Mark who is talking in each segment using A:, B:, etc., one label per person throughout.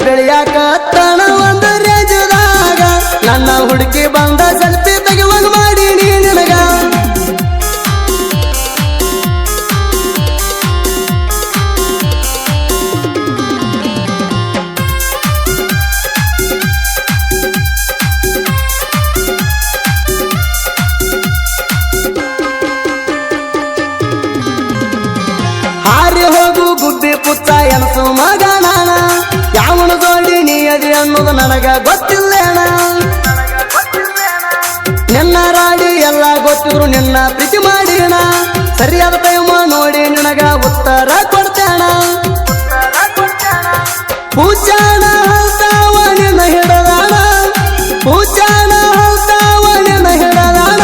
A: ಬೆಳೆಯಾಕ ತಣ ಒಂದು ರೇಜದಾಗ ನನ್ನ ಹುಡುಕಿ ಬಂದ ಸೆಲ್ಫಿ ತೆಗೆವಂಗ ಮಾಡಿ ನೀ ನಿನಗ ಹಾರಿ ಹೋಗು ಗುಬ್ಬಿ ಪುತ್ತ ಎನಸು ಮಗನಾಣ ಯಾವನು ಜೋಡಿ ನೀ ಅದಿ ಅನ್ನೋದು ನನಗ ಗೊತ್ತಿಲ್ಲೇಣ ನಿನ್ನ ರಾಡಿ ಎಲ್ಲ ಗೊತ್ತಿದ್ರು ನಿನ್ನ ಪ್ರೀತಿ ಮಾಡಿಣ ಸರಿಯಾದ ಟೈಮ ನೋಡಿ ನಿನಗ ಉತ್ತರ ಕೊಡ್ತೇಣ ಪೂಜಾನ ಹಲ್ತಾವ ನಿನ್ನ ಹಿಡದಾಣ ಪೂಜಾನ ಹಲ್ತಾವ ನಿನ್ನ ಹಿಡದಾಣ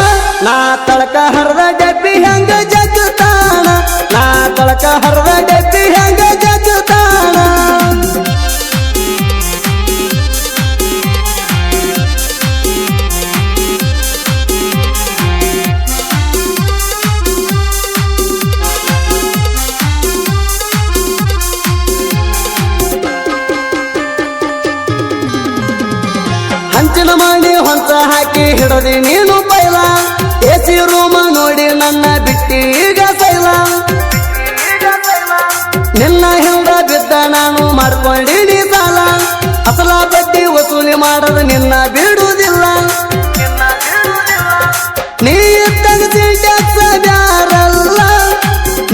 A: ನಾ ತಳಕ ಹರದ ಡಬ್ಬಿ ಹೆಂಗ ಜಗ್ತಾಣ ನಾ ತಳಕ ಹರದ ಡಬ್ಬಿ ಹೆಂಗ ಜಗ್ತಾಣ ಹಂಚಿನ ಮಾಡಿ ಹೊಂಚ ಹಾಕಿ ಹಿಡದಿ ನೀನು ಪೈಲ ಎಸಿ ರೂಮ ನೋಡಿ ನನ್ನ ಬಿಟ್ಟಿ ಈಗ ಸೈಲ ನಿನ್ನ ಹಿಂದ ಬಿದ್ದ ನಾನು ಮಾಡ್ಕೊಂಡಿನಿ ಸಾಲ ಅಸಲ ಬಡ್ಡಿ ವಸೂಲಿ ಮಾಡದ ನಿನ್ನ ಬಿಡುವುದಿಲ್ಲ ನೀ ಇದ್ದಾಗ ಸಿಂಟ್ಯಾಕ್ಸ್ ಬ್ಯಾರಲ್ಲ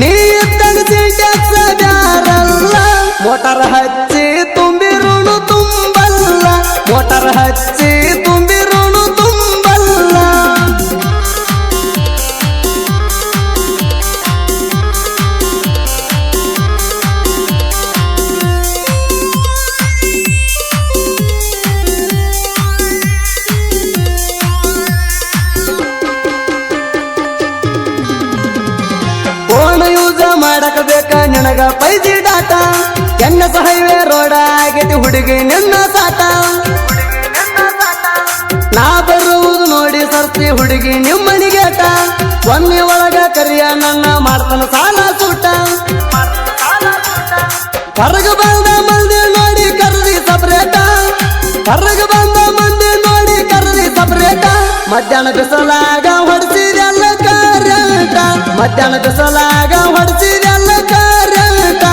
A: ನೀ ಇದ್ದಾಗ ಸಿಂಟ್ಯಾಕ್ಸ್ ಬ್ಯಾರಲ್ಲ ಮೋಟಾರ್ ಹಚ್ಚಿ ತುಂಬಿರುಣು ತುಂಬಲ್ಲ ಮೋಟಾರ್ ಹಚ್ಚಿ ತುಂಬಿರುಣು ತುಂಬಲ್ಲ ಫೋನ್ ಯೂಸ್ ಮಾಡಕ ಬೇಕ ನಿನಗ 5G data N S highway road ಆಗೈತಿ ಹುಡುಗಿ ನಿನ್ನ ಸಾಟ ನಾ ಬರುವುದು ನೋಡಿ ಸರ್ತಿ ಹುಡುಗಿ ನಿಮ್ಮನಿಗೇಟ ಒಮ್ಮೆ ಒಳಗ ಕರಿಯ ನನ್ನ ಮಾಡ್ತಾನ ಸಾಲ ಸೂಟ ಹೊರಗ ಬಂದ ಮಂದಿ ನೋಡಿ ಕರ್ದಿ ಸಪ್ರೇಟ ಹೊರಗ ಬಂದ ಮಂದಿ ನೋಡಿ ಕರ್ದಿ ಸಪ್ರೇಟ ಮಧ್ಯಾಹ್ನ ಬಿಸಲಾಗ ಹೊಡ್ಸಿದೆಲ್ಲ ಕರೆಂಟ ಮಧ್ಯಾಹ್ನ ಬಿಸಲಾಗ ಹೊಡ್ಸಿದೆಲ್ಲ ಕರೆಂಟ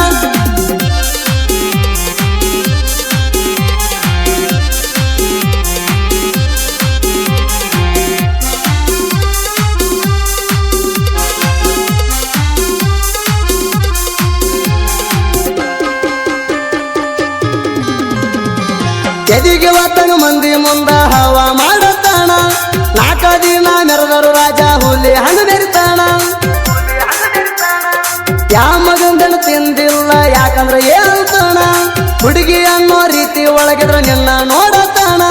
A: ಎದಿಗೆ ಒತ್ತನು ಮಂದಿ ಮುಂದ ಹವ ಮಾಡತಾಣ 4 ದಿನ ಮೆರೆದರು ರಾಜ ಹುಲಿ ಹಣ್ಣು ಬೆರಿತಾಣ ಯಾವ ಮಗಂದನು ತಿಂದಿಲ್ಲ ಯಾಕಂದ್ರೆ ಹೇಳ್ತಾಣ ಹುಡುಗಿ ಅನ್ನೋ ರೀತಿ ಒಳಗಿದ್ರ ನಿನ್ನ ನೋಡತಾಣ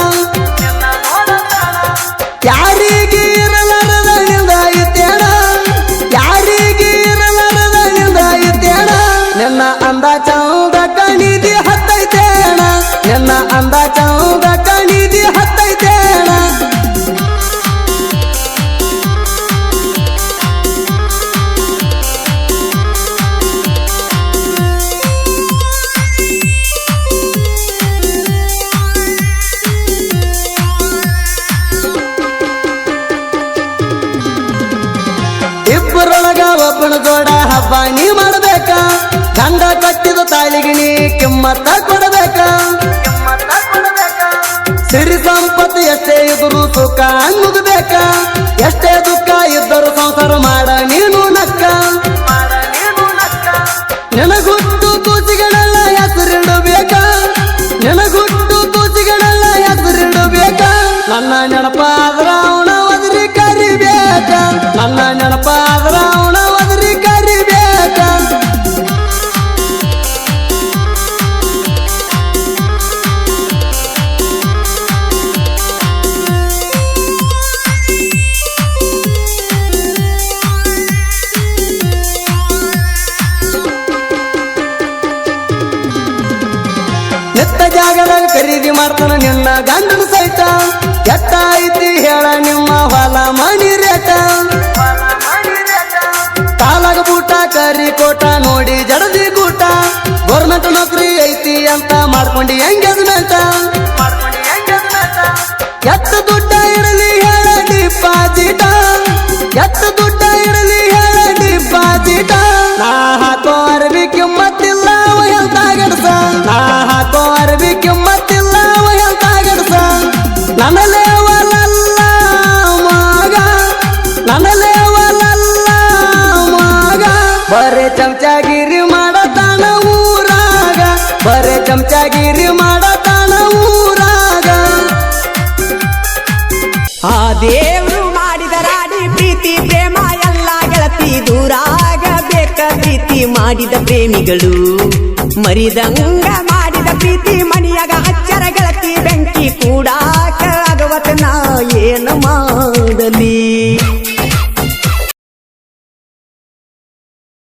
A: ಯಾರಿಗೆ ಇರಲಾರದ ನಿಂದ ಇತ್ತೇಣ ಯಾರಿಗೆ ಇರಲಾರದ ನಿಂದ ಇತ್ತೇಣ ನಿನ್ನ ಅಂದ ಚೌದ ಕಣಿದಿ ಹತ್ತೈತೇಣ ನಿನ್ನ ಅಂದ ಚೌದ ಕಣಿದಿ ಹತ್ತೈತೇಣ ಇಬ್ಬರೊಳಗ ಒಬ್ಬನ ಜೋಡ ಹಬ್ಬ ನೀ ಮಾಡಬೇಕ ಗಂಡ ಕಟ್ಟಿದ ತಾಳಿಗೆ ನೀ ಕಿಮ್ಮತ್ತ ಕೊಡಬೇಕ ಸಿರಿ ಸಂಪತ್ತು ಎಷ್ಟೇ ಇದ್ರು ಸುಖ ಅನ್ನುಗಬೇಕ ಎಷ್ಟೇ ದುಃಖ ಇದ್ದರು ಸಂಸಾರ ಮಾಡ ನೀನು ನಕ್ಕ ನಿನಗುಟ್ಟು ಕೂಸಿಗಳೆಲ್ಲ ಹೆಸರಿಡಬೇಕ ನಿನಗುಟ್ಟು ಕೂಸಿಗಳೆಲ್ಲ ಹೆಸರಿಡಬೇಕ ನನ್ನ ನೆನಪಾದ್ರ ಅವನ ಒದರಿ ಕರಿಬೇಕ ನನ್ನ ನೆನಪಾದ್ರ ಅವನ ಒದರಿ ಕರಿಬೇಕ ನಿತ್ತ ಜಾಗದಾಗ ಖರೀದಿ ಮಾಡ್ತಾನ ನಿನ್ನ ಗಂಡನ ಸೈತ ಎಟ್ಟ ಐತಿ ಹೇಳ ನಿಮ್ಮ ಹೊಲ ಮಣಿ ರೇಟ ಕಾಲಾಗ ಬೂಟ ಕರಿ ಕೋಟ ನೋಡಿ ಜಡದಿ ಗೂಟ ಗೌರ್ಮೆಂಟ್ ನೌಕರಿ ಐತಿ ಅಂತ ಮಾಡ್ಕೊಂಡಿ ಎಂಗೇಜ್ಮೆಂಟ್ ಎತ್ತ ದುಡ್ಡ ಇಡಲಿ ಹೇಳ ಡಿಪಾಸಿಟ ಎತ್ತ ದುಡ್ಡ ಇಡಲಿ ಹೇಳ ಡಿಪಾಸಿಟ ನಾ ಹಾಕೋ ಅರ್ವಿ ಕಿಮ್ಮತ್ತಿಲ್ಲ ಎಂತ ಗೆಡ್ಸ ನಾ ಹಾಕೋ ಅರ್ವಿ ಕಿಮ್ಮತ್ತಿಲ್ಲ ಎಂತ ಗೆಡ್ಸ ನನ್ನಲೇ ಅವಲಲ್ಲ ಮಗ ನನ್ನಲೇ ಅವಲಲ್ಲ ಮಗ ಬರೇ ಚಮಚಾಗಿರಿ ಮಾಡತಾನ ಊರಾಗ ಬರೇ ಚಮಚಾಗಿರಿ ಮಾಡತಾನ ಊರಾಗ
B: ಆ ದೇವ್ರು ಮಾಡಿದ ರಾಡಿ ಪ್ರೀತಿ ಪ್ರೇಮ ಎಲ್ಲ ಗೆಳತಿ ದೂರಾಗ ಬೇಕ ಪ್ರೀತಿ ಮಾಡಿದ ಪ್ರೇಮಿಗಳು ಮರಿದಂಗ ಮಾಡಿದ ಪ್ರೀತಿ ಮನಿಯಾಗ ಹಚ್ಚರ ಗೆಳತಿ ಬೆಂಕಿ ಕೂಡಾಕ ಆಗವತ ನಾ ಏನು ಮಾಡಲಿ